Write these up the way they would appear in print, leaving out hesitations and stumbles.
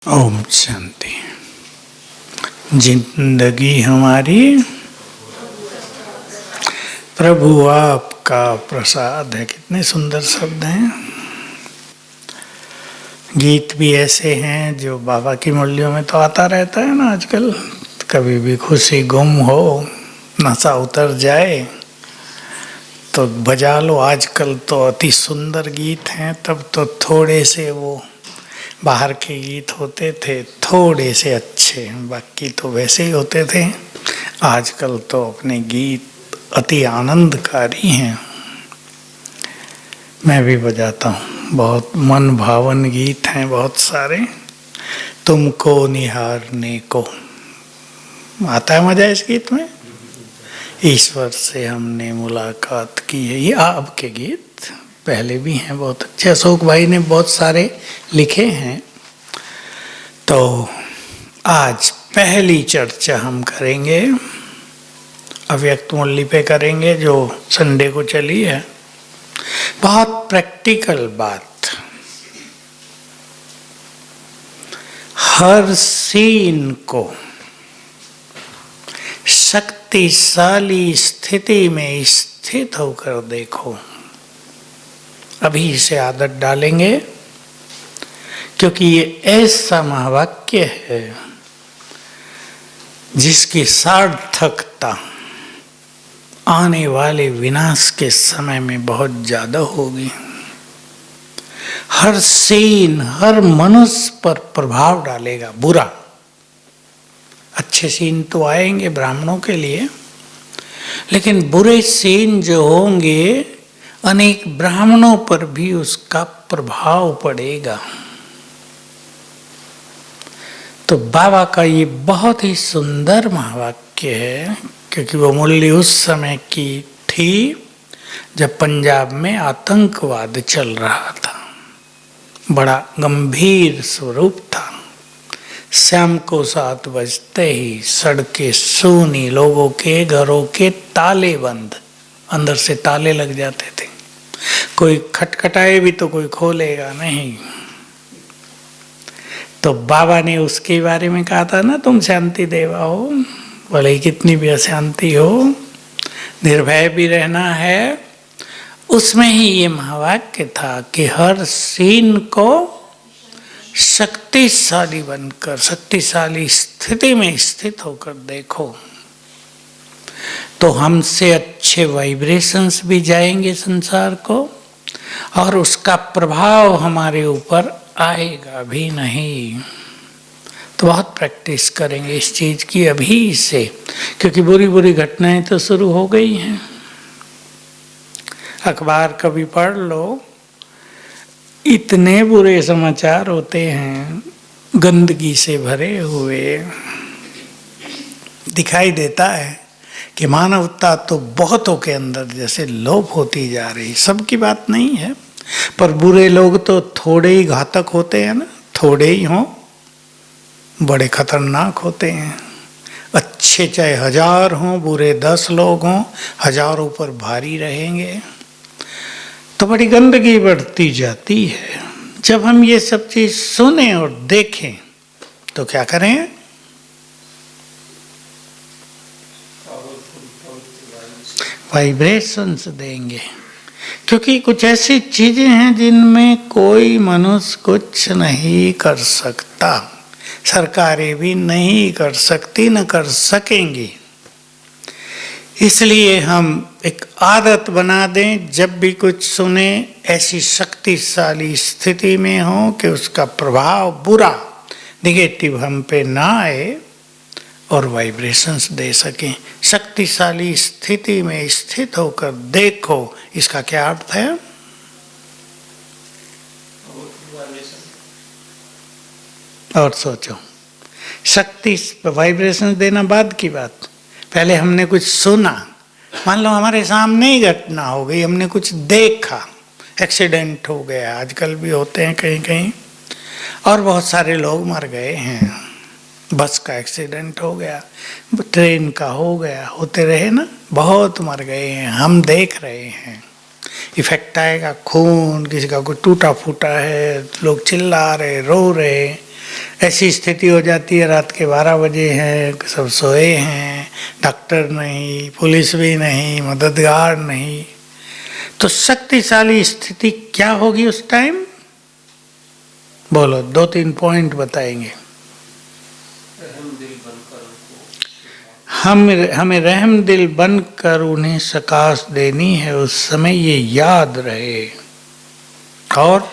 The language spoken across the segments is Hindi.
ओम शांति। जिंदगी हमारी प्रभु आपका प्रसाद है। कितने सुंदर शब्द हैं। गीत भी ऐसे हैं जो बाबा की मुरलियों में तो आता रहता है ना आजकल। कभी भी खुशी गुम हो, नशा उतर जाए तो बजा लो। आजकल तो अति सुंदर गीत हैं, तब तो थोड़े से वो बाहर के गीत होते थे, थोड़े से अच्छे, बाकी तो वैसे ही होते थे। आजकल तो अपने गीत अति आनंदकारी हैं। मैं भी बजाता हूँ, बहुत मन भावन गीत हैं बहुत सारे। तुमको निहारने को आता है मजा इस गीत में। ईश्वर से हमने मुलाकात की है, ये आपके गीत पहले भी हैं बहुत अच्छे। अशोक भाई ने बहुत सारे लिखे हैं। तो आज पहली चर्चा हम करेंगे अव्यक्त मुरली पे करेंगे, जो संडे को चली है। बहुत प्रैक्टिकल बात। हर सीन को शक्तिशाली स्थिति में स्थित होकर देखो। अभी से आदत डालेंगे, क्योंकि ये ऐसा महावाक्य है जिसकी सार्थकता आने वाले विनाश के समय में बहुत ज्यादा होगी। हर सीन हर मनुष्य पर प्रभाव डालेगा बुरा। अच्छे सीन तो आएंगे ब्राह्मणों के लिए, लेकिन बुरे सीन जो होंगे अनेक ब्राह्मणों पर भी उसका प्रभाव पड़ेगा। तो बाबा का ये बहुत ही सुंदर महावाक्य है, क्योंकि वो मुरली उस समय की थी जब पंजाब में आतंकवाद चल रहा था। बड़ा गंभीर स्वरूप था। शाम को 7 बजते ही सड़कें सूनी, लोगों के घरों के ताले बंद, अंदर से ताले लग जाते थे। कोई खटखटाए भी तो कोई खोलेगा नहीं। तो बाबा ने उसके बारे में कहा था ना, तुम शांति देवा हो, भले ही कितनी भी अशांति हो, निर्भय भी रहना है। उसमें ही ये महावाक्य था कि हर सीन को शक्तिशाली बनकर, शक्तिशाली स्थिति में स्थित होकर देखो, तो हमसे अच्छे वाइब्रेशंस भी जाएंगे संसार को, और उसका प्रभाव हमारे ऊपर आएगा भी नहीं। तो बहुत प्रैक्टिस करेंगे इस चीज की अभी से, क्योंकि बुरी बुरी घटनाएं तो शुरू हो गई हैं। अखबार कभी पढ़ लो, इतने बुरे समाचार होते हैं, गंदगी से भरे हुए। दिखाई देता है कि मानवता तो बहुतों के अंदर जैसे लोप होती जा रही। सबकी बात नहीं है, पर बुरे लोग तो थोड़े ही घातक होते हैं ना। थोड़े ही हों, बड़े खतरनाक होते हैं। अच्छे चाहे 1000 हों, बुरे 10 लोग हों, हजारों पर भारी रहेंगे। तो बड़ी गंदगी बढ़ती जाती है। जब हम ये सब चीज सुने और देखें तो क्या करें? वाइब्रेशंस देंगे, क्योंकि कुछ ऐसी चीजें हैं जिनमें कोई मनुष्य कुछ नहीं कर सकता। सरकारें भी नहीं कर सकती, न कर सकेंगी। इसलिए हम एक आदत बना दें, जब भी कुछ सुने ऐसी शक्तिशाली स्थिति में हो कि उसका प्रभाव बुरा, निगेटिव हम पे ना आए, और वाइब्रेशंस दे सकें। शक्तिशाली स्थिति में स्थित होकर देखो, इसका क्या अर्थ है? और सोचो, शक्ति वाइब्रेशंस देना बाद की बात। पहले हमने कुछ सुना, मान लो हमारे सामने ही घटना हो गई, हमने कुछ देखा, एक्सीडेंट हो गया, आजकल भी होते हैं कहीं कहीं, और बहुत सारे लोग मर गए हैं। बस का एक्सीडेंट हो गया, ट्रेन का हो गया, होते रहे ना, बहुत मर गए हैं, हम देख रहे हैं। इफेक्ट आएगा, खून, किसी का कोई टूटा फूटा है, लोग चिल्ला रहे, रो रहे, ऐसी स्थिति हो जाती है, रात के 12 बजे हैं, सब सोए हैं, डॉक्टर नहीं, पुलिस भी नहीं, मददगार नहीं, तो शक्तिशाली स्थिति क्या होगी उस टाइम? बोलो, 2-3 पॉइंट बताएंगे। हमें रहम दिल बनकर उन्हें सकाश देनी है, उस समय ये याद रहे और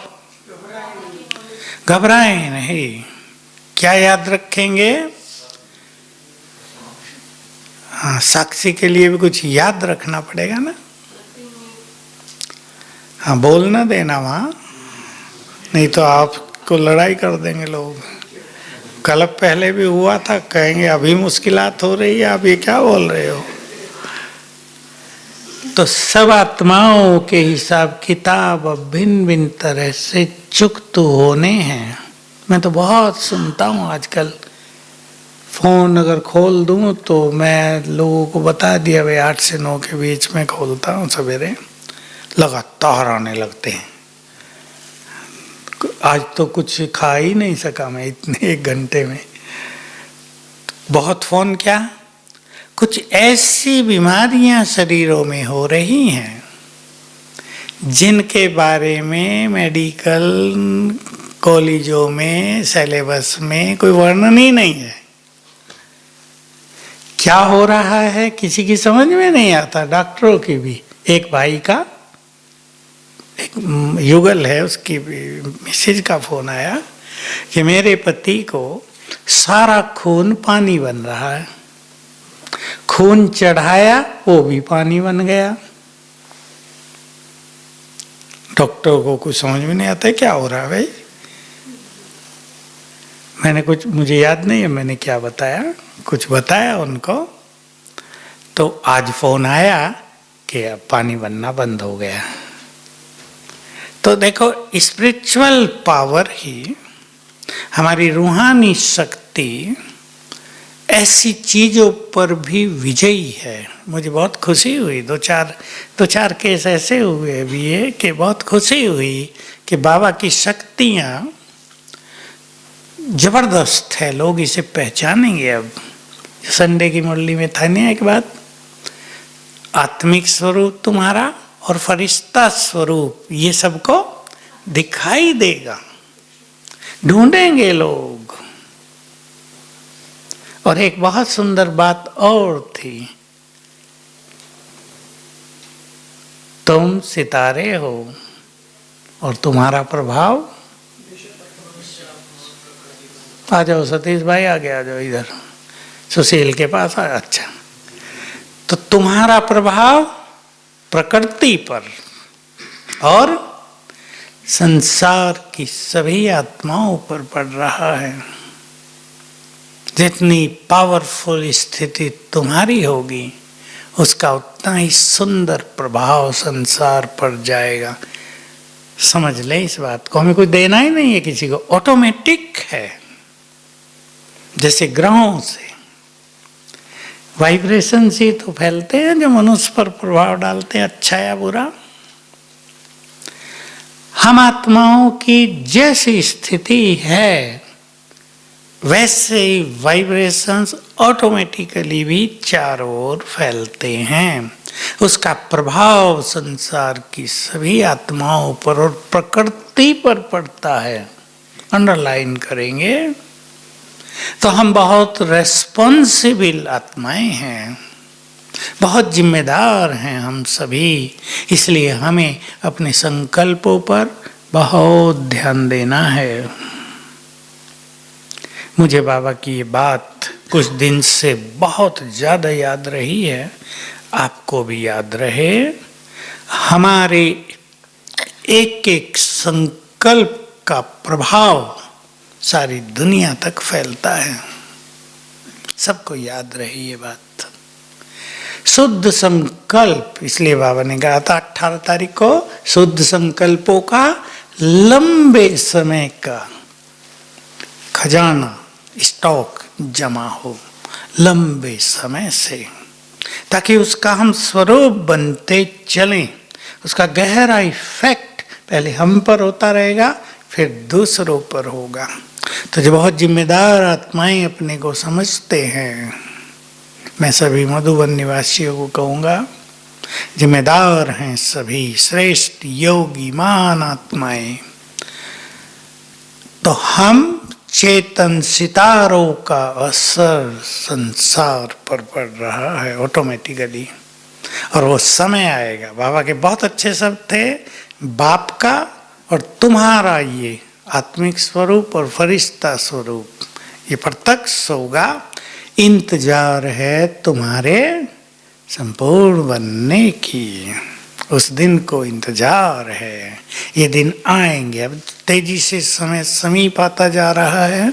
घबराएं नहीं। क्या याद रखेंगे? हाँ, साक्षी के लिए भी कुछ याद रखना पड़ेगा ना। हाँ, बोलना देना वहाँ, नहीं तो आपको लड़ाई कर देंगे लोग। कल पहले भी हुआ था, कहेंगे अभी मुश्किलात हो रही है, आप ये क्या बोल रहे हो। तो सब आत्माओं के हिसाब किताब भिन्न भिन्न तरह से चुक्त होने हैं। मैं तो बहुत सुनता हूँ आजकल, फोन अगर खोल दूँ तो मैं लोगों को बता दिया भाई 8 से 9 के बीच में खोलता हूँ सवेरे, लगातार आने लगते हैं। आज तो कुछ खा ही नहीं सका मैं इतने 1 घंटे में। बहुत फोन, क्या कुछ ऐसी बीमारियां शरीरों में हो रही हैं जिनके बारे में मेडिकल कॉलेजों में सिलेबस में कोई वर्णन ही नहीं है। क्या हो रहा है किसी की समझ में नहीं आता, डॉक्टरों की भी। एक भाई का, एक युगल है, उसकी मिसेज का फोन आया कि मेरे पति को सारा खून पानी बन रहा है, खून चढ़ाया वो भी पानी बन गया। डॉक्टर को कुछ समझ में नहीं आता है क्या हो रहा है भाई। मैंने कुछ, मुझे याद नहीं है मैंने क्या बताया, कुछ बताया उनको, तो आज फोन आया कि अब पानी बनना बंद हो गया। तो देखो, स्पिरिचुअल पावर ही, हमारी रूहानी शक्ति ऐसी चीजों पर भी विजयी है। मुझे बहुत खुशी हुई, दो चार केस ऐसे हुए भी है कि बहुत खुशी हुई कि बाबा की शक्तियां जबरदस्त है, लोग इसे पहचानेंगे। अब संडे की मुरली में था नहीं एक बात, आत्मिक स्वरूप तुम्हारा और फरिश्ता स्वरूप ये सबको दिखाई देगा, ढूंढेंगे लोग। और एक बहुत सुंदर बात और थी, तुम सितारे हो और तुम्हारा प्रभाव, आ जाओ सतीश भाई, आगे आ जाओ इधर, सुशील के पास आ। अच्छा, तो तुम्हारा प्रभाव प्रकृति पर और संसार की सभी आत्माओं पर पड़ रहा है। जितनी पावरफुल स्थिति तुम्हारी होगी उसका उतना ही सुंदर प्रभाव संसार पर जाएगा। समझ ले इस बात को, हमें कुछ देना ही नहीं है किसी को, ऑटोमेटिक है। जैसे ग्रहों से वाइब्रेशन से तो फैलते हैं जो मनुष्य पर प्रभाव डालते हैं, अच्छा या बुरा। हम आत्माओं की जैसी स्थिति है वैसे ही वाइब्रेशंस ऑटोमेटिकली भी चारों ओर फैलते हैं। उसका प्रभाव संसार की सभी आत्माओं पर और प्रकृति पर पड़ता है। अंडरलाइन करेंगे तो हम बहुत रेस्पॉन्सिबल आत्माएं हैं, बहुत जिम्मेदार हैं हम सभी। इसलिए हमें अपने संकल्पों पर बहुत ध्यान देना है। मुझे बाबा की ये बात कुछ दिन से बहुत ज़्यादा याद रही है, आपको भी याद रहे। हमारे एक एक संकल्प का प्रभाव सारी दुनिया तक फैलता है, सबको याद रहे ये बात। शुद्ध संकल्प, इसलिए बाबा ने कहा था 18 तारीख को शुद्ध संकल्पों का लंबे समय का खजाना, स्टॉक जमा हो लंबे समय से, ताकि उसका हम स्वरूप बनते चलें। उसका गहरा इफेक्ट पहले हम पर होता रहेगा, फिर दूसरों पर होगा। तो जो बहुत जिम्मेदार आत्माएं अपने को समझते हैं, मैं सभी मधुबन निवासियों को कहूँगा, जिम्मेदार हैं सभी श्रेष्ठ योगी महान आत्माएं। तो हम चेतन सितारों का असर संसार पर पड़ रहा है ऑटोमेटिकली, और वो समय आएगा। बाबा के बहुत अच्छे शब्द थे, बाप का और तुम्हारा ये आत्मिक स्वरूप और फरिश्ता स्वरूप ये प्रत्यक्ष होगा, इंतजार है तुम्हारे संपूर्ण बनने की। उस दिन को इंतजार है, ये दिन आएंगे। अब तेजी से समय समीप आता जा रहा है,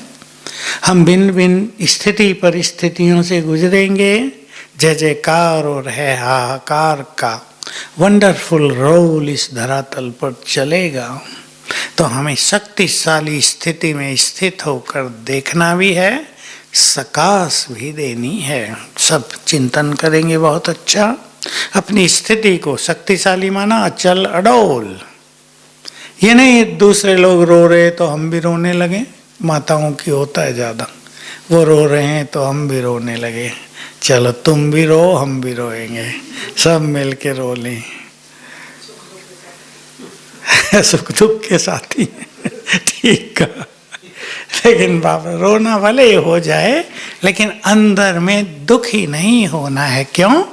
हम भिन्न भिन्न स्थिति परिस्थितियों से गुजरेंगे। जय जयकार और है हाहाकार का वंडरफुल रोल इस धरातल पर चलेगा। तो हमें शक्तिशाली स्थिति में स्थित होकर देखना भी है, सकाश भी देनी है। सब चिंतन करेंगे बहुत अच्छा, अपनी स्थिति को शक्तिशाली माना अचल अडोल। ये नहीं दूसरे लोग रो रहे तो हम भी रोने लगे, माताओं की होता है ज़्यादा, वो रो रहे हैं तो हम भी रोने लगे, चलो तुम भी रो हम भी रोएंगे, सब मिल के रो लें। सुख दुख के साथी ठीक है, लेकिन बाबा रोना भले हो जाए लेकिन अंदर में दुखी नहीं होना है। क्यों?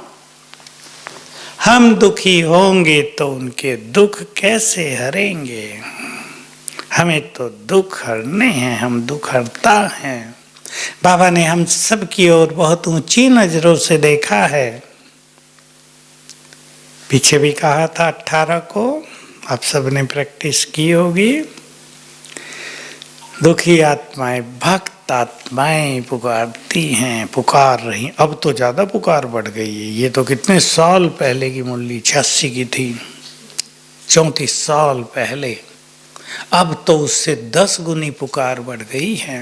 हम दुखी होंगे तो उनके दुख कैसे हरेंगे? हमें तो दुख हरने हैं, हम दुख हरता हैं। बाबा ने हम सब की ओर बहुत ऊंची नजरों से देखा है। पीछे भी कहा था 18 को, आप सब ने प्रैक्टिस की होगी। दुखी आत्माएं भक्त आत्माएं पुकारती हैं, पुकार रही। अब तो ज़्यादा पुकार बढ़ गई है, ये तो कितने साल पहले की मुरली 86 की थी, 34 साल पहले। अब तो उससे 10 गुनी पुकार बढ़ गई है।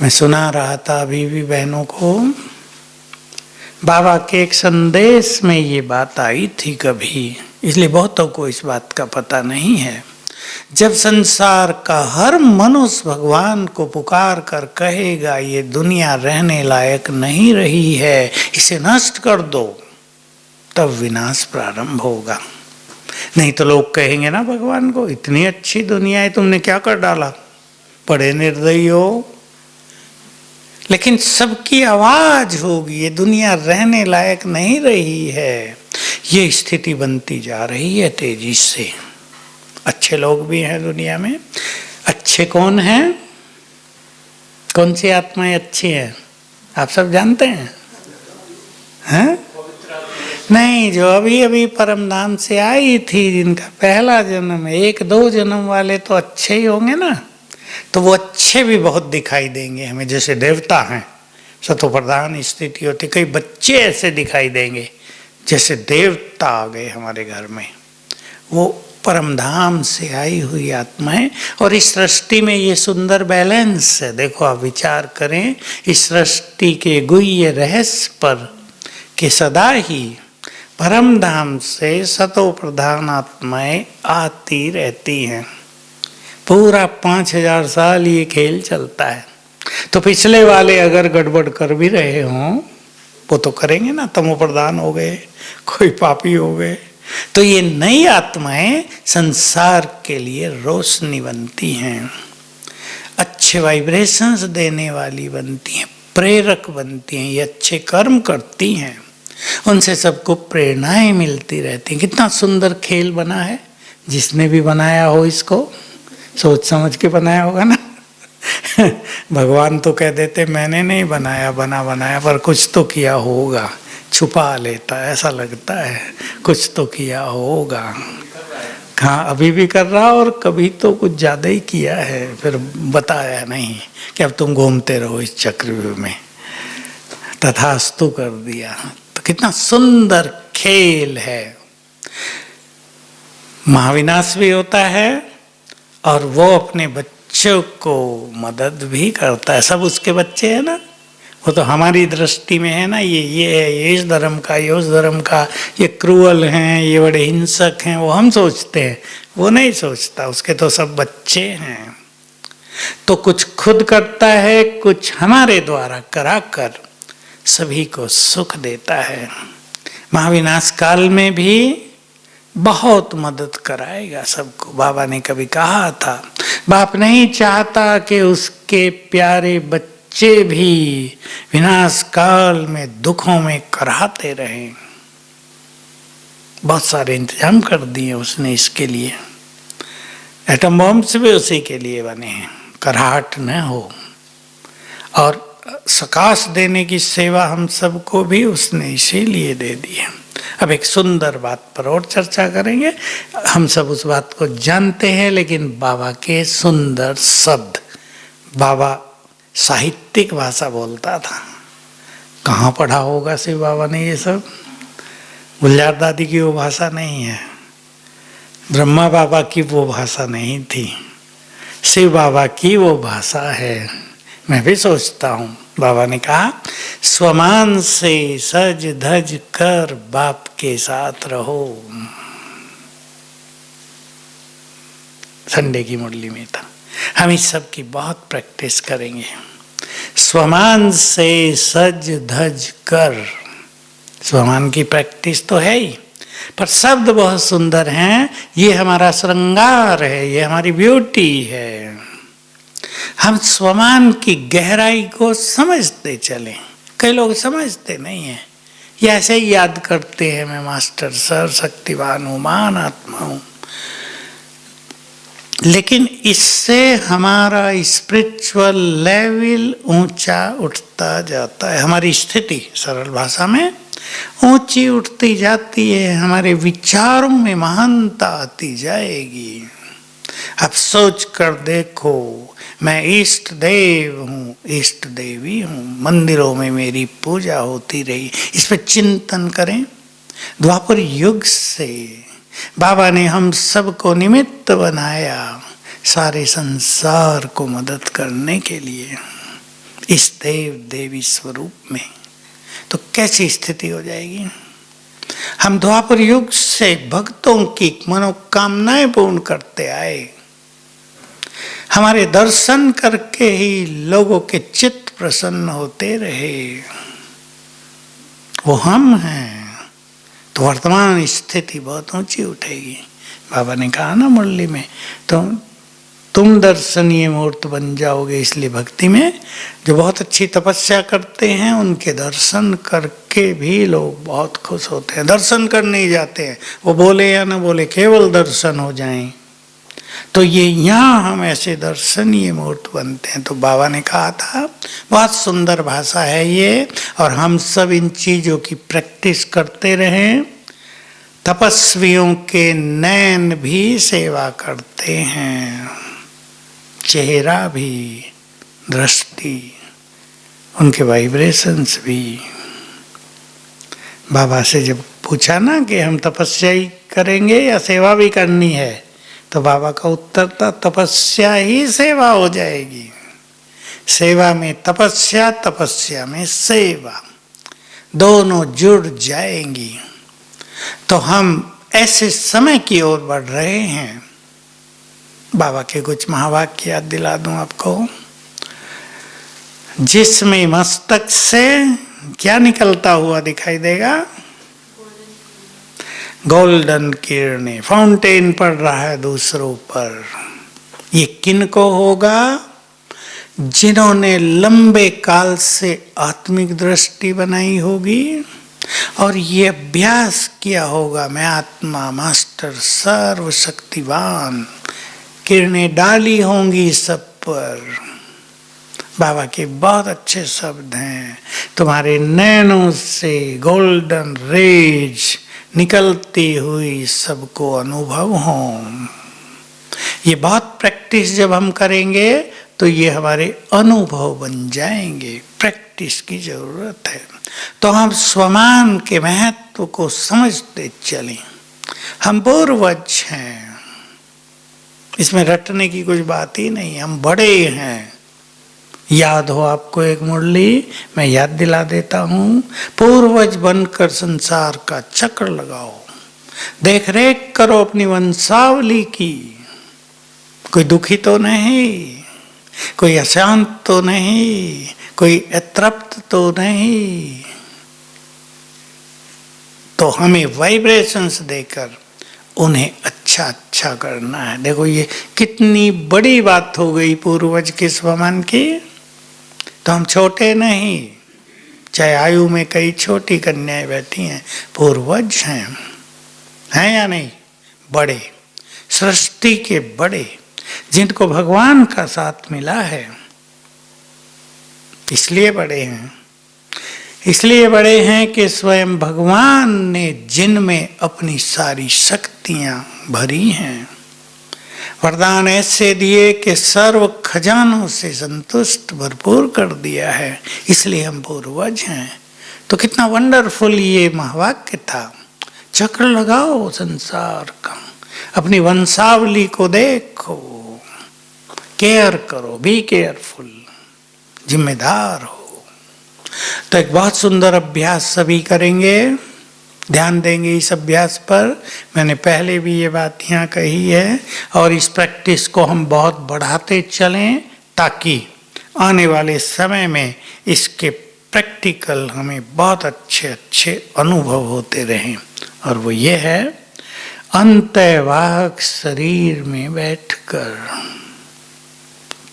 मैं सुना रहा था अभी भी बहनों को, बाबा के एक संदेश में ये बात आई थी कभी, इसलिए बहुतों को इस बात का पता नहीं है। जब संसार का हर मनुष्य भगवान को पुकार कर कहेगा ये दुनिया रहने लायक नहीं रही है, इसे नष्ट कर दो, तब विनाश प्रारंभ होगा। नहीं तो लोग कहेंगे ना भगवान को, इतनी अच्छी दुनिया है तुमने क्या कर डाला, बड़े निर्दयी हो। लेकिन सबकी आवाज होगी ये दुनिया रहने लायक नहीं रही है। ये स्थिति बनती जा रही है तेजी से। अच्छे लोग भी हैं दुनिया में। अच्छे कौन हैं? कौन सी आत्माएं अच्छी हैं? आप सब जानते हैं? हैं? नहीं, जो अभी अभी परम धाम से आई थी, जिनका पहला जन्म है, 1-2 जन्म वाले तो अच्छे ही होंगे ना, तो वो अच्छे भी बहुत दिखाई देंगे हमें, जैसे देवता हैं, सतो प्रधान स्थिति होती। कई बच्चे ऐसे दिखाई देंगे जैसे देवता आ गए हमारे घर में। वो परम धाम से आई हुई आत्माएं। और इस सृष्टि में ये सुंदर बैलेंस है। देखो आप विचार करें इस सृष्टि के गुह्य रहस्य पर कि सदा ही परम धाम से सतो प्रधान आत्माएं आती रहती हैं। पूरा 5000 साल ये खेल चलता है। तो पिछले वाले अगर गड़बड़ कर भी रहे हों, वो तो करेंगे ना, तमो प्रधान हो गए, कोई पापी हो गए, तो ये नई आत्माएं संसार के लिए रोशनी बनती हैं, अच्छे वाइब्रेशंस देने वाली बनती हैं, प्रेरक बनती हैं, ये अच्छे कर्म करती हैं, उनसे सबको प्रेरणाएं मिलती रहती हैं। कितना सुंदर खेल बना है। जिसने भी बनाया हो इसको सोच समझ के बनाया होगा ना। भगवान तो कह देते मैंने नहीं बनाया, बनाया, पर कुछ तो किया होगा, छुपा लेता है, ऐसा लगता है कुछ तो किया होगा। हाँ, अभी भी कर रहा, और कभी तो कुछ ज़्यादा ही किया है, फिर बताया नहीं कि अब तुम घूमते रहो इस चक्रव्यूह में, तथास्तु कर दिया। तो कितना सुंदर खेल है। महाविनाश भी होता है और वो अपने बच्चों को मदद भी करता है। सब उसके बच्चे हैं ना, वो तो हमारी दृष्टि में है ना, ये है, ये इस धर्म का, ये उस धर्म का, ये क्रूअल हैं, ये बड़े हिंसक हैं, वो हम सोचते हैं, वो नहीं सोचता, उसके तो सब बच्चे हैं। तो कुछ खुद करता है, कुछ हमारे द्वारा कराकर सभी को सुख देता है। महाविनाश काल में भी बहुत मदद कराएगा सबको। बाबा ने कभी कहा था, बाप नहीं चाहता कि उसके प्यारे बच्चे भी विनाश काल में दुखों में कराहते रहें। बहुत सारे इंतजाम कर दिए उसने इसके लिए। एटम बॉम्ब्स भी उसी के लिए बने हैं, कराहट न हो। और सकाश देने की सेवा हम सबको भी उसने इसीलिए दे दी है। अब एक सुंदर बात पर और चर्चा करेंगे। हम सब उस बात को जानते हैं, लेकिन बाबा के सुंदर शब्द। बाबा साहित्यिक भाषा बोलता था। कहाँ पढ़ा होगा शिव बाबा ने ये सब? गुलजार दादी की वो भाषा नहीं है, ब्रह्मा बाबा की वो भाषा नहीं थी, शिव बाबा की वो भाषा है। मैं भी सोचता हूँ, बाबा ने कहा, स्वमान से सज धज कर बाप के साथ रहो। संडे की मुरली में था। हम इस सब की बहुत प्रैक्टिस करेंगे। स्वमान से सज धज कर, स्वमान की प्रैक्टिस तो है ही, पर शब्द बहुत सुंदर हैं। ये हमारा श्रृंगार है, ये हमारी ब्यूटी है। हम स्वमान की गहराई को समझते चलें। कई लोग समझते नहीं हैं, ये ऐसे ही याद करते हैं, मैं मास्टर सर शक्तिवान हूँ, महान आत्मा हूँ। लेकिन इससे हमारा स्पिरिचुअल लेवल ऊंचा उठता जाता है। हमारी स्थिति सरल भाषा में ऊंची उठती जाती है, हमारे विचारों में महानता आती जाएगी। अब सोच कर देखो, मैं इष्ट देव हूँ, इष्ट देवी हूँ, मंदिरों में मेरी पूजा होती रही। इस पर चिंतन करें। द्वापर युग से बाबा ने हम सबको निमित्त बनाया सारे संसार को मदद करने के लिए, इस देव देवी स्वरूप में। तो कैसी स्थिति हो जाएगी? हम द्वापर युग से भक्तों की मनोकामनाएं पूर्ण करते आए। हमारे दर्शन करके ही लोगों के चित्त प्रसन्न होते रहे। वो हम हैं, तो वर्तमान स्थिति बहुत ऊंची उठेगी। बाबा ने कहा ना मुरली में, तो तुम दर्शनीय मूर्त बन जाओगे। इसलिए भक्ति में जो बहुत अच्छी तपस्या करते हैं, उनके दर्शन करके भी लोग बहुत खुश होते हैं। दर्शन करने ही जाते हैं, वो बोले या ना बोले, केवल दर्शन हो जाएं। तो ये यहाँ हम ऐसे दर्शनीय मूर्त बनते हैं। तो बाबा ने कहा था, बहुत सुंदर भाषा है ये, और हम सब इन चीज़ों की प्रैक्टिस करते रहें। तपस्वियों के नैन भी सेवा करते हैं, चेहरा भी, दृष्टि, उनके वाइब्रेशंस भी। बाबा से जब पूछा ना कि हम तपस्या ही करेंगे या सेवा भी करनी है, तो बाबा का उत्तर था, तपस्या ही सेवा हो जाएगी। सेवा में तपस्या, तपस्या में सेवा, दोनों जुड़ जाएंगी। तो हम ऐसे समय की ओर बढ़ रहे हैं। बाबा के कुछ महावाक्य याद दिला दूं आपको, जिसमें मस्तक से क्या निकलता हुआ दिखाई देगा? गोल्डन किरणें, फाउंटेन पड़ रहा है दूसरों पर। ये किनको होगा? जिन्होंने लंबे काल से आत्मिक दृष्टि बनाई होगी और ये अभ्यास किया होगा, मैं आत्मा, मास्टर, सर्वशक्तिवान। किरणें डाली होंगी सब पर। बाबा के बहुत अच्छे शब्द हैं, तुम्हारे नैनों से गोल्डन रेज निकलती हुई सबको अनुभव हो। ये बहुत प्रैक्टिस जब हम करेंगे तो ये हमारे अनुभव बन जाएंगे। प्रैक्टिस की जरूरत है। तो हम स्वमान के महत्व को समझते चलें। हम पूर्वज हैं, इसमें रटने की कुछ बात ही नहीं। हम बड़े हैं। याद हो आपको एक मुरली, मैं याद दिला देता हूँ। पूर्वज बनकर संसार का चक्र लगाओ, देख रेख करो अपनी वंशावली की। कोई दुखी तो नहीं, कोई अशांत तो नहीं, कोई अतृप्त तो नहीं। तो हमें वाइब्रेशंस देकर उन्हें अच्छा अच्छा करना है। देखो ये कितनी बड़ी बात हो गई पूर्वज के स्वमन की। तो हम छोटे नहीं, चाहे आयु में कई छोटी कन्याएं बैठी हैं, पूर्वज हैं या नहीं? बड़े, सृष्टि के बड़े, जिनको भगवान का साथ मिला है, इसलिए बड़े हैं। इसलिए बड़े हैं कि स्वयं भगवान ने जिनमें अपनी सारी शक्तियां भरी हैं, वरदान ऐसे दिए कि सर्व खजानों से संतुष्ट भरपूर कर दिया है, इसलिए हम पूर्वज हैं। तो कितना वंडरफुल ये महावाक्य था। चक्र लगाओ संसार का, अपनी वंशावली को देखो, केयर करो, बी केयरफुल, जिम्मेदार हो। तो एक बहुत सुंदर अभ्यास सभी करेंगे, ध्यान देंगे इस अभ्यास पर। मैंने पहले भी ये बात यहाँ कही है, और इस प्रैक्टिस को हम बहुत बढ़ाते चलें ताकि आने वाले समय में इसके प्रैक्टिकल हमें बहुत अच्छे अच्छे अनुभव होते रहें। और वो ये है, अंतर्वाहक शरीर में बैठकर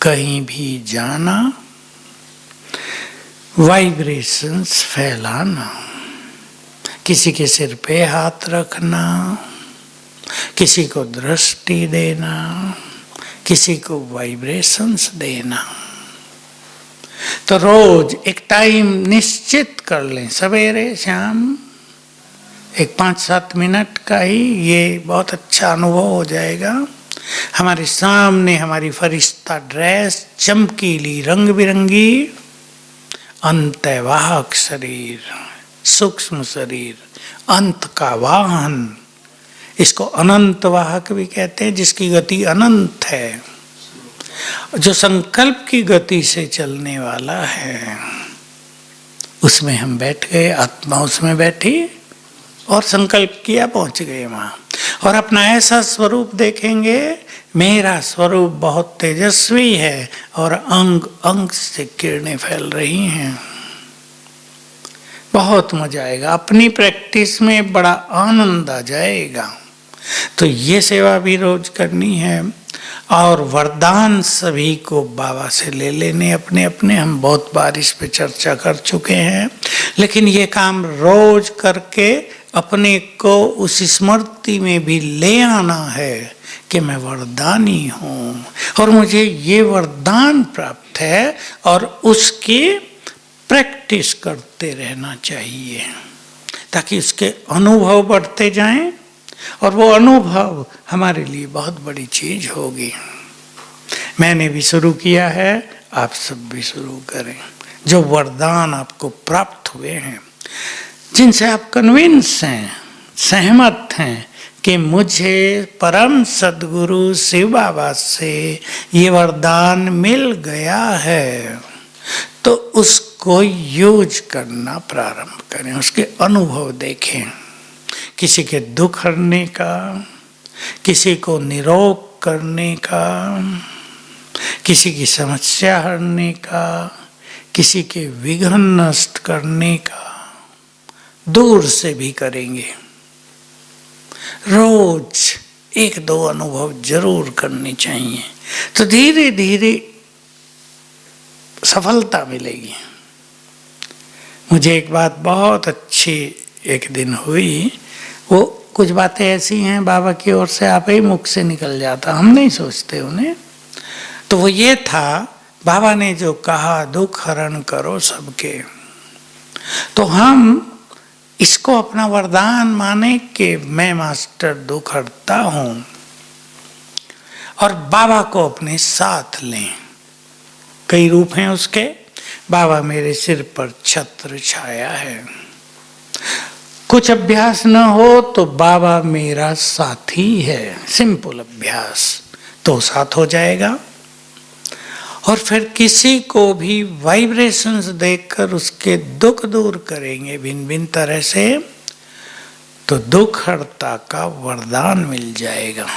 कहीं भी जाना, वाइब्रेशंस फैलाना, किसी के सिर पे हाथ रखना, किसी को दृष्टि देना, किसी को वाइब्रेशंस देना। तो रोज एक टाइम निश्चित कर लें, सवेरे शाम, एक 5-7 मिनट का ही, ये बहुत अच्छा अनुभव हो जाएगा। हमारे सामने हमारी फरिश्ता ड्रेस, चमकीली रंग बिरंगी, अंतर्वाहक शरीर, सूक्ष्म शरीर, अंत का वाहन, इसको अनंत वाहक भी कहते हैं, जिसकी गति अनंत है, जो संकल्प की गति से चलने वाला है। उसमें हम बैठ गए, आत्मा उसमें बैठी और संकल्प किया, पहुंच गए वहां। और अपना ऐसा स्वरूप देखेंगे, मेरा स्वरूप बहुत तेजस्वी है और अंग अंग से किरणें फैल रही हैं। बहुत मजा आएगा, अपनी प्रैक्टिस में बड़ा आनंद आ जाएगा। तो ये सेवा भी रोज करनी है। और वरदान सभी को बाबा से ले लेने अपने अपने। हम बहुत बार इस पे चर्चा कर चुके हैं, लेकिन ये काम रोज करके अपने को उस स्मृति में भी ले आना है कि मैं वरदानी हूँ और मुझे ये वरदान प्राप्त है, और उसकी प्रैक्टिस करते रहना चाहिए ताकि उसके अनुभव बढ़ते जाएं, और वो अनुभव हमारे लिए बहुत बड़ी चीज होगी। मैंने भी शुरू किया है, आप सब भी शुरू करें। जो वरदान आपको प्राप्त हुए हैं, जिनसे आप कन्विंस हैं, सहमत हैं कि मुझे परम सद्गुरु शिव बाबा से ये वरदान मिल गया है, तो उसको यूज करना प्रारंभ करें, उसके अनुभव देखें। किसी के दुख हरने का, किसी को निरोग करने का, किसी की समस्या हरने का, किसी के विघ्न नष्ट करने का, दूर से भी करेंगे। रोज 1-2 अनुभव जरूर करने चाहिए, तो धीरे धीरे सफलता मिलेगी। मुझे एक बात बहुत अच्छी एक दिन हुई, वो कुछ बातें ऐसी हैं बाबा की ओर से आप ही मुख से निकल जाता, हम नहीं सोचते उन्हें। तो वो ये था, बाबा ने जो कहा दुख हरण करो सबके, तो हम इसको अपना वरदान माने कि मैं मास्टर दुख हरता हूं, और बाबा को अपने साथ लें। कई रूप हैं उसके। बाबा मेरे सिर पर छत्र छाया है। कुछ अभ्यास न हो तो बाबा मेरा साथी है, सिंपल अभ्यास, तो साथ हो जाएगा। और फिर किसी को भी वाइब्रेशंस देखकर उसके दुख दूर करेंगे भिन्न भिन्न तरह से, तो दुख हरता का वरदान मिल जाएगा।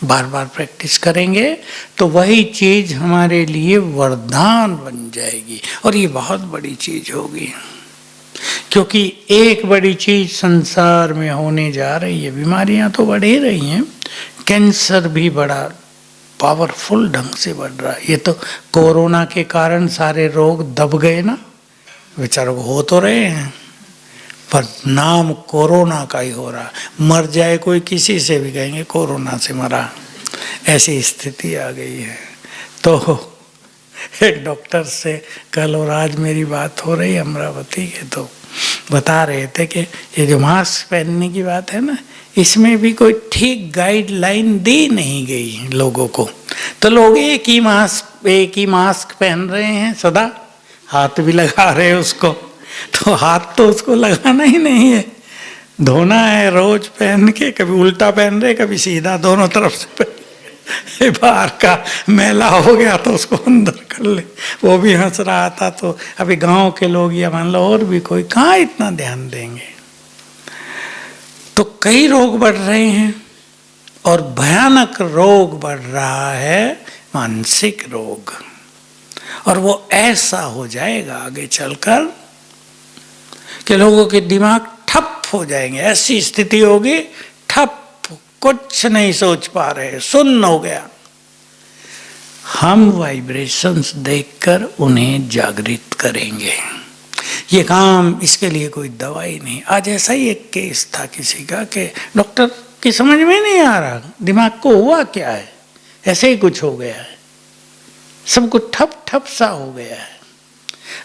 बार बार प्रैक्टिस करेंगे तो वही चीज हमारे लिए वरदान बन जाएगी, और ये बहुत बड़ी चीज होगी। क्योंकि एक बड़ी चीज संसार में होने जा रही है, बीमारियां तो बढ़ ही रही हैं, कैंसर भी बड़ा पावरफुल ढंग से बढ़ रहा है। ये तो कोरोना के कारण सारे रोग दब गए ना, बेचारों को हो तो रहे हैं, पर नाम कोरोना का ही हो रहा। मर जाए कोई किसी से भी कहेंगे कोरोना से मरा, ऐसी स्थिति आ गई है। तो एक डॉक्टर से कल और आज मेरी बात हो रही अमरावती के, तो बता रहे थे कि ये जो मास्क पहनने की बात है ना, इसमें भी कोई ठीक गाइडलाइन दी नहीं गई लोगों को। तो लोग एक ही मास्क पहन रहे हैं सदा, हाथ भी लगा रहे हैं उसको, तो हाथ तो उसको लगाना ही नहीं है, धोना है रोज पहन के, कभी उल्टा पहन रहे कभी सीधा, दोनों तरफ से पहन। बाहर का मैला हो गया तो उसको अंदर कर ले। वो भी हंस रहा था। तो अभी गांव के लोग या मान लो और भी कोई कहाँ इतना ध्यान देंगे। तो कई रोग बढ़ रहे हैं, और भयानक रोग बढ़ रहा है मानसिक रोग, और वो ऐसा हो जाएगा आगे चलकर कि लोगों के दिमाग ठप हो जाएंगे। ऐसी स्थिति होगी ठप, कुछ नहीं सोच पा रहे, सुन्न हो गया। हम वाइब्रेशंस देखकर उन्हें जागृत करेंगे। ये काम, इसके लिए कोई दवाई नहीं। आज ऐसा ही एक केस था किसी का कि डॉक्टर की समझ में नहीं आ रहा दिमाग को हुआ क्या है, ऐसे ही कुछ हो गया है, सब कुछ ठप ठप सा हो गया है।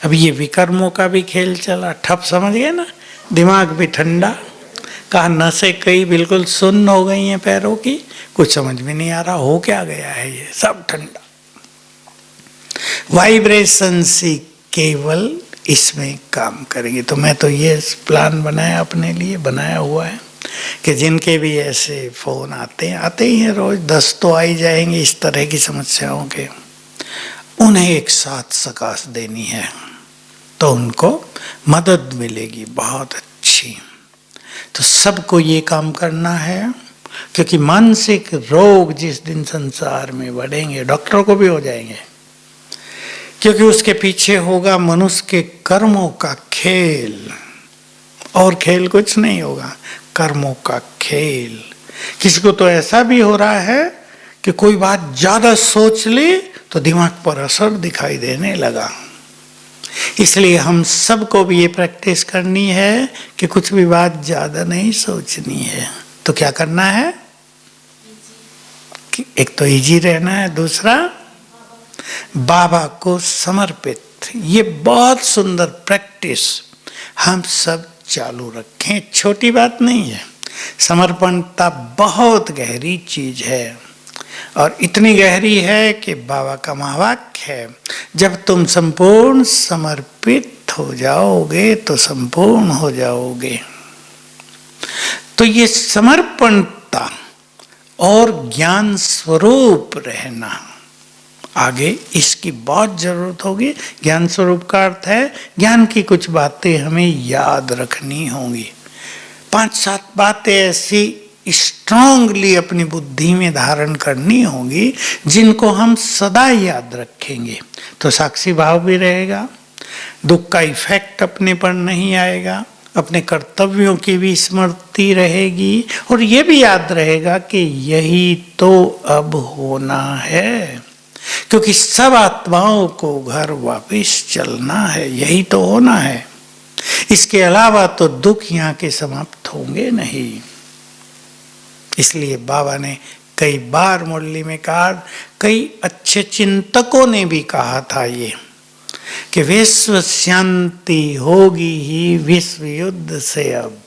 अब ये विकर्मों का भी खेल चला, ठप समझ गए ना, दिमाग भी ठंडा, कहा नसें कई बिल्कुल सुन्न हो गई हैं पैरों की, कुछ समझ में नहीं आ रहा हो क्या गया है, ये सब ठंडा। वाइब्रेशन से केवल इसमें काम करेगी। तो मैं तो ये प्लान बनाया, अपने लिए बनाया हुआ है कि जिनके भी ऐसे फोन आते ही हैं रोज, 10 तो आ ही जाएंगे इस तरह की समस्याओं के, उन्हें एक साथ सकाश देनी है तो उनको मदद मिलेगी बहुत अच्छी। तो सबको ये काम करना है, क्योंकि मानसिक रोग जिस दिन संसार में बढ़ेंगे, डॉक्टरों को भी हो जाएंगे, क्योंकि उसके पीछे होगा मनुष्य के कर्मों का खेल, और खेल कुछ नहीं होगा, कर्मों का खेल। किसी को तो ऐसा भी हो रहा है कि कोई बात ज्यादा सोच ले तो दिमाग पर असर दिखाई देने लगा। इसलिए हम सबको भी ये प्रैक्टिस करनी है कि कुछ भी बात ज्यादा नहीं सोचनी है। तो क्या करना है कि एक तो इजी रहना है, दूसरा बाबा को समर्पित। ये बहुत सुंदर प्रैक्टिस हम सब चालू रखें, छोटी बात नहीं है। समर्पणता बहुत गहरी चीज है, और इतनी गहरी है कि बाबा का महावाक्य है, जब तुम संपूर्ण समर्पित हो जाओगे तो संपूर्ण हो जाओगे। तो ये समर्पणता और ज्ञान स्वरूप रहना, आगे इसकी बहुत जरूरत होगी। ज्ञान स्वरूप का अर्थ है ज्ञान की कुछ बातें हमें याद रखनी होंगी, 5-7 बातें ऐसी स्ट्रांगली अपनी बुद्धि में धारण करनी होगी जिनको हम सदा याद रखेंगे, तो साक्षी भाव भी रहेगा, दुख का इफेक्ट अपने पर नहीं आएगा, अपने कर्तव्यों की भी स्मृति रहेगी, और ये भी याद रहेगा कि यही तो अब होना है, क्योंकि सब आत्माओं को घर वापस चलना है, यही तो होना है। इसके अलावा तो दुख यहाँ के समाप्त होंगे नहीं। इसलिए बाबा ने कई बार मुरली में कहा, कई अच्छे चिंतकों ने भी कहा था ये कि विश्व शांति होगी ही विश्व युद्ध से अब,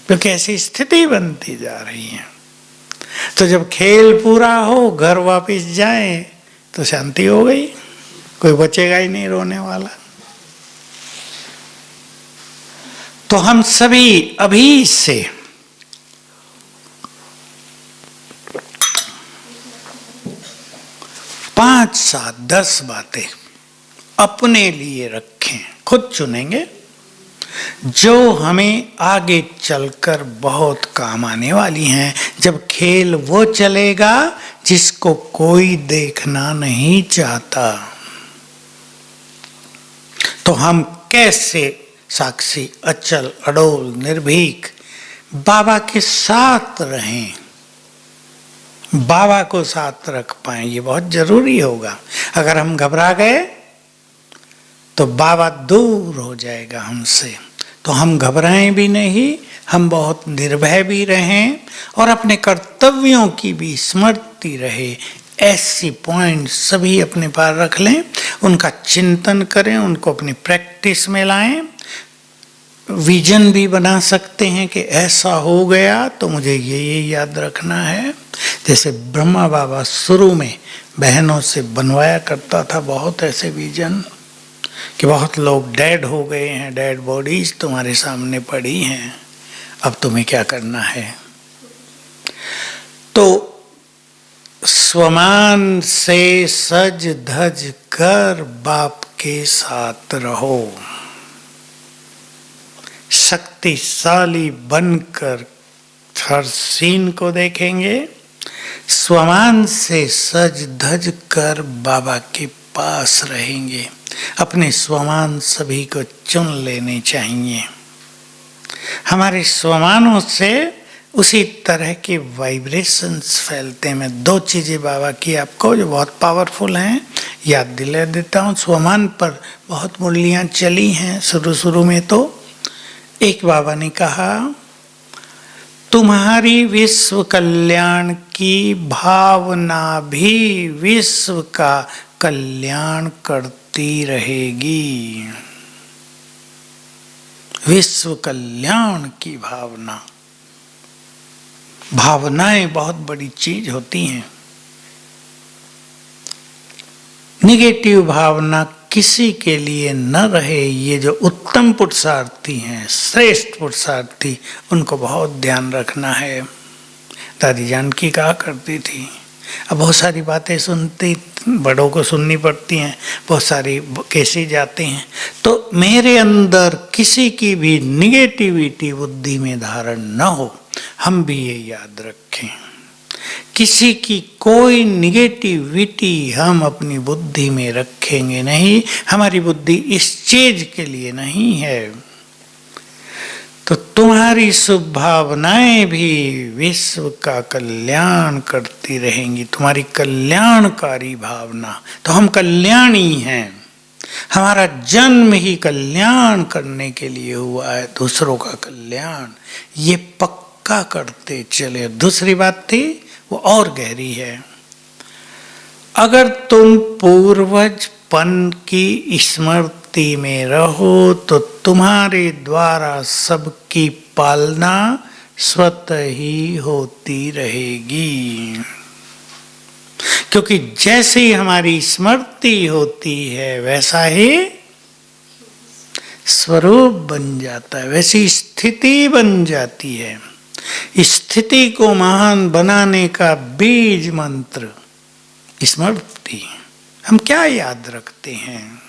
क्योंकि ऐसी स्थिति बनती जा रही है। तो जब खेल पूरा हो, घर वापस जाए तो शांति हो गई, कोई बचेगा ही नहीं रोने वाला। तो हम सभी अभी से पांच, 7, 10 बातें अपने लिए रखें, खुद चुनेंगे, जो हमें आगे चलकर बहुत काम आने वाली हैं। जब खेल वो चलेगा जिसको कोई देखना नहीं चाहता, तो हम कैसे साक्षी, अचल, अडोल, निर्भीक बाबा के साथ रहें, बाबा को साथ रख पाए, ये बहुत जरूरी होगा। अगर हम घबरा गए तो बाबा दूर हो जाएगा हमसे। तो हम घबराएं भी नहीं, हम बहुत निर्भय भी रहें और अपने कर्तव्यों की भी स्मृति रहे। ऐसी पॉइंट सभी अपने पास रख लें, उनका चिंतन करें, उनको अपनी प्रैक्टिस में लाएं। विजन भी बना सकते हैं कि ऐसा हो गया तो मुझे ये याद रखना है। जैसे ब्रह्मा बाबा शुरू में बहनों से बनवाया करता था बहुत ऐसे विजन कि बहुत लोग डेड हो गए हैं, डेड बॉडीज तुम्हारे सामने पड़ी हैं, अब तुम्हें क्या करना है। तो स्वमान से सज धज कर बाप के साथ रहो, शक्तिशाली बनकर हर सीन को देखेंगे। स्वमान से सज धज कर बाबा के पास रहेंगे। अपने स्वमान सभी को चुन लेने चाहिए। हमारे स्वमानों से उसी तरह के वाइब्रेशंस फैलते हैं। मैं दो चीजें बाबा की आपको जो बहुत पावरफुल हैं याद दिला देता हूँ। स्वमान पर बहुत मुरलियाँ चली हैं शुरू में। तो एक बाबा ने कहा, तुम्हारी विश्व कल्याण की भावना भी विश्व का कल्याण करती रहेगी। विश्व कल्याण की भावना, भावनाएं बहुत बड़ी चीज होती हैं। निगेटिव भावना किसी के लिए न रहे। ये जो उत्तम पुरुषार्थी हैं, श्रेष्ठ पुरुषार्थी, उनको बहुत ध्यान रखना है। दादी जानकी कहा करती थी, अब बहुत सारी बातें सुनती, बड़ों को सुननी पड़ती हैं, बहुत सारी कैसे जाते हैं। तो मेरे अंदर किसी की भी निगेटिविटी बुद्धि में धारण न हो, हम भी ये याद रखें। किसी की कोई निगेटिविटी हम अपनी बुद्धि में रखेंगे नहीं। हमारी बुद्धि इस चीज के लिए नहीं है। तो तुम्हारी शुभ भावनाएं भी विश्व का कल्याण करती रहेंगी। तुम्हारी कल्याणकारी भावना, तो हम कल्याणी हैं। हमारा जन्म ही कल्याण करने के लिए हुआ है, दूसरों का कल्याण, ये पक्का करते चले। दूसरी बात थी वो और गहरी है। अगर तुम पूर्वजपन की स्मृति में रहो तो तुम्हारे द्वारा सबकी पालना स्वतः ही होती रहेगी। क्योंकि जैसे ही हमारी स्मृति होती है वैसा ही स्वरूप बन जाता है, वैसी स्थिति बन जाती है। स्थिति को महान बनाने का बीज मंत्र स्मृति। हम क्या याद रखते हैं,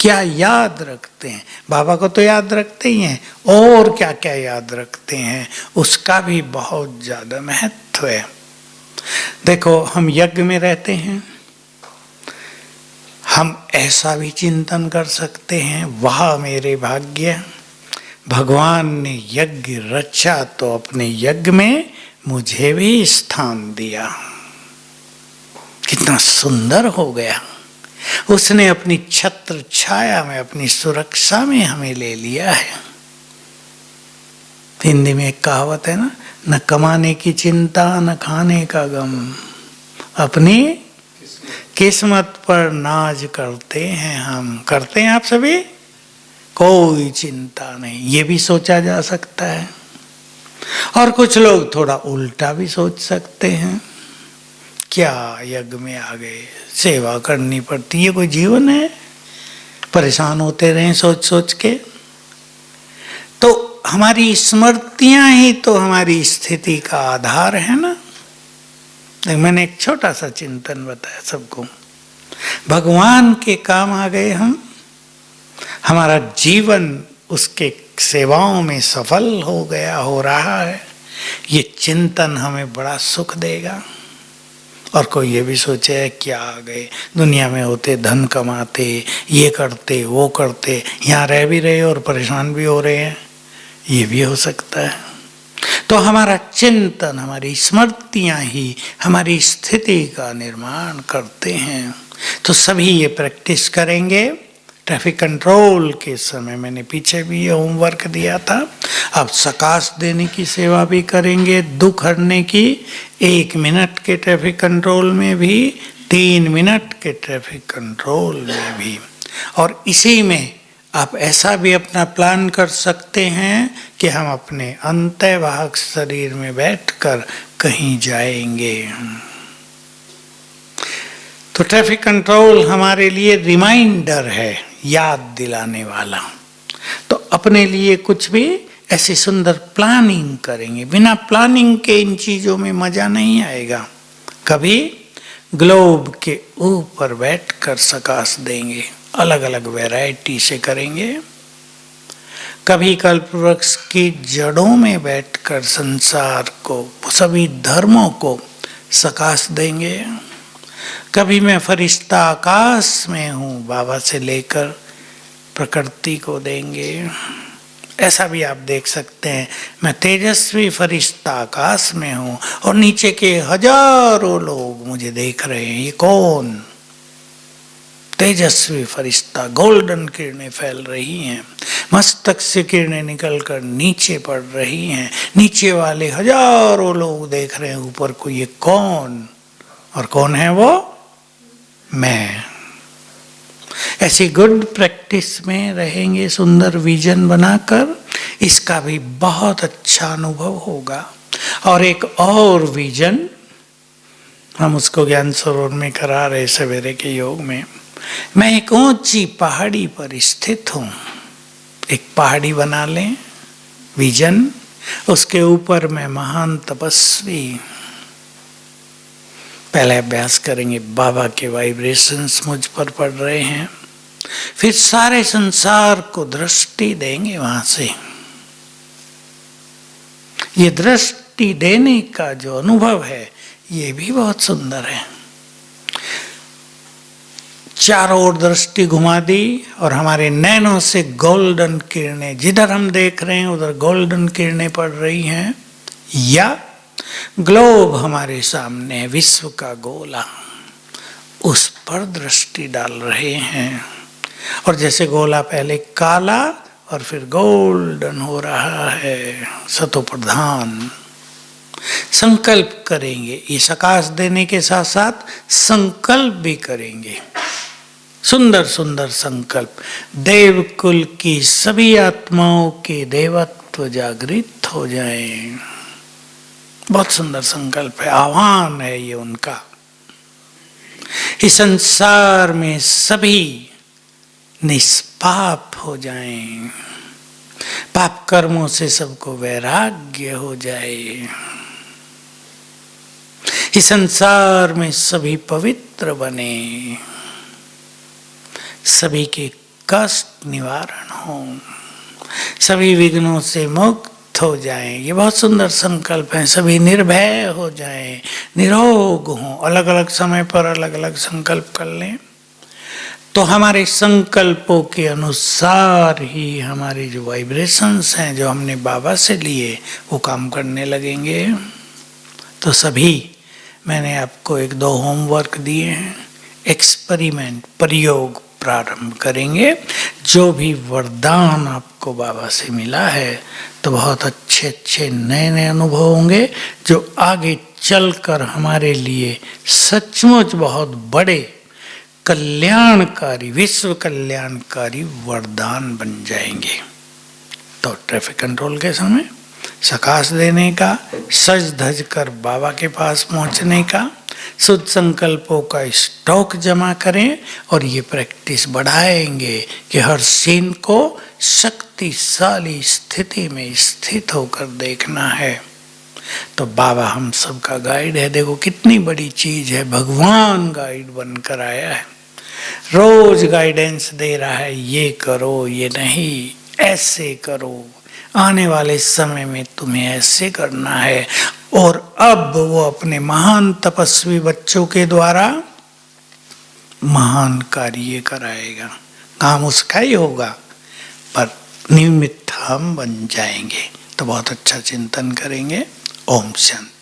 क्या याद रखते हैं? बाबा को तो याद रखते ही हैं, और क्या क्या याद रखते हैं उसका भी बहुत ज्यादा महत्व है। देखो, हम यज्ञ में रहते हैं, हम ऐसा भी चिंतन कर सकते हैं, वाह मेरे भाग्य, भगवान ने यज्ञ रचा तो अपने यज्ञ में मुझे भी स्थान दिया। कितना सुंदर हो गया। उसने अपनी छत्र छाया में, अपनी सुरक्षा में हमें ले लिया है। हिंदी में एक कहावत है ना, न कमाने की चिंता न खाने का गम, अपनी किस्मत पर नाज करते हैं हम। करते हैं आप सभी? कोई चिंता नहीं। ये भी सोचा जा सकता है। और कुछ लोग थोड़ा उल्टा भी सोच सकते हैं, क्या यज्ञ में आ गए, सेवा करनी पड़ती, ये कोई जीवन है? परेशान होते रहें सोच सोच के। तो हमारी स्मृतियां ही तो हमारी स्थिति का आधार है ना। मैंने एक छोटा सा चिंतन बताया सबको। भगवान के काम आ गए हम, हमारा जीवन उसके सेवाओं में सफल हो गया, हो रहा है, ये चिंतन हमें बड़ा सुख देगा। और कोई ये भी सोचे क्या आ गए, दुनिया में होते, धन कमाते, ये करते वो करते, यहाँ रह भी रहे और परेशान भी हो रहे हैं, ये भी हो सकता है। तो हमारा चिंतन, हमारी स्मृतियाँ ही हमारी स्थिति का निर्माण करते हैं। तो सभी ये प्रैक्टिस करेंगे। ट्रैफिक कंट्रोल के समय मैंने पीछे भी ये होमवर्क दिया था। अब सकाश देने की सेवा भी करेंगे, दुख हरने की। 1 मिनट के ट्रैफिक कंट्रोल में भी, 3 मिनट के ट्रैफिक कंट्रोल में भी। और इसी में आप ऐसा भी अपना प्लान कर सकते हैं कि हम अपने अंतर्वाहक शरीर में बैठकर कहीं जाएंगे। तो ट्रैफिक कंट्रोल हमारे लिए रिमाइंडर है, याद दिलाने वाला। तो अपने लिए कुछ भी ऐसी सुंदर प्लानिंग करेंगे। बिना प्लानिंग के इन चीजों में मजा नहीं आएगा। कभी ग्लोब के ऊपर बैठकर सकाश देंगे, अलग अलग वैरायटी से करेंगे। कभी कल्पवृक्ष की जड़ों में बैठकर संसार को, सभी धर्मों को सकाश देंगे। कभी मैं फरिश्ता आकाश में हूँ, बाबा से लेकर प्रकृति को देंगे। ऐसा भी आप देख सकते हैं, मैं तेजस्वी फरिश्ता आकाश में हूँ और नीचे के हजारों लोग मुझे देख रहे हैं। ये कौन? तेजस्वी फरिश्ता। गोल्डन किरणें फैल रही हैं, मस्तक से किरणें निकलकर नीचे पड़ रही हैं। नीचे वाले हजारों लोग देख रहे हैं ऊपर को। ये कौन? और कौन है वो? मैं। ऐसी गुड प्रैक्टिस में रहेंगे, सुंदर विजन बनाकर। इसका भी बहुत अच्छा अनुभव होगा। और एक और विजन हम उसको ज्ञान सरोवर में करा रहे सवेरे के योग में। मैं एक ऊंची पहाड़ी पर स्थित हूं। एक पहाड़ी बना लें, विजन। उसके ऊपर मैं महान तपस्वी। पहले अभ्यास करेंगे, बाबा के वाइब्रेशंस मुझ पर पड़ रहे हैं। फिर सारे संसार को दृष्टि देंगे वहां से। ये दृष्टि देने का जो अनुभव है, ये भी बहुत सुंदर है। चारों ओर दृष्टि घुमा दी और हमारे नैनों से गोल्डन किरणें, जिधर हम देख रहे हैं उधर गोल्डन किरणें पड़ रही हैं। या ग्लोब हमारे सामने है, विश्व का गोला, उस पर दृष्टि डाल रहे हैं। और जैसे गोला पहले काला और फिर गोल्डन हो रहा है, सतो प्रधान। संकल्प करेंगे, ये सकाश देने के साथ साथ संकल्प भी करेंगे। सुंदर सुंदर संकल्प। देव कुल की सभी आत्माओं के देवत्व जागृत हो जाएं। बहुत सुंदर संकल्प है, आह्वान है ये उनका। इस संसार में सभी निष्पाप हो जाएं, पाप कर्मों से सबको वैराग्य हो जाए। इस संसार में सभी पवित्र बने, सभी के कष्ट निवारण हो, सभी विघ्नों से मुक्त हो जाएं। ये बहुत सुंदर संकल्प है। सभी निर्भय हो जाएं, निरोग हों। अलग अलग समय पर अलग अलग संकल्प कर लें, तो हमारे संकल्पों के अनुसार ही हमारी जो वाइब्रेशंस हैं, जो हमने बाबा से लिए, वो काम करने लगेंगे। तो सभी मैंने आपको 1-2 होमवर्क दिए हैं। एक्सपेरिमेंट, प्रयोग प्रारंभ करेंगे। जो भी वरदान आपको बाबा से मिला है, तो बहुत अच्छे अच्छे नए नए अनुभव होंगे, जो आगे चलकर हमारे लिए सचमुच बहुत बड़े कल्याणकारी, विश्व कल्याणकारी वरदान बन जाएंगे। तो ट्रैफिक कंट्रोल के समय सकाश देने का, सज धज कर बाबा के पास पहुंचने का, शुद्ध संकल्पों का स्टॉक जमा करें और ये प्रैक्टिस बढ़ाएंगे कि हर सीन को शक्तिशाली स्थिति में स्थित होकर देखना है। तो बाबा हम सबका गाइड है। देखो कितनी बड़ी चीज है, भगवान गाइड बनकर आया है। रोज गाइडेंस दे रहा है, ये करो, ये नहीं, ऐसे करो, आने वाले समय में तुम्हें ऐसे करना है। और अब वो अपने महान तपस्वी बच्चों के द्वारा महान कार्य कराएगा। काम उसका ही होगा पर निमित्त हम बन जाएंगे। तो बहुत अच्छा चिंतन करेंगे। ओम शांति।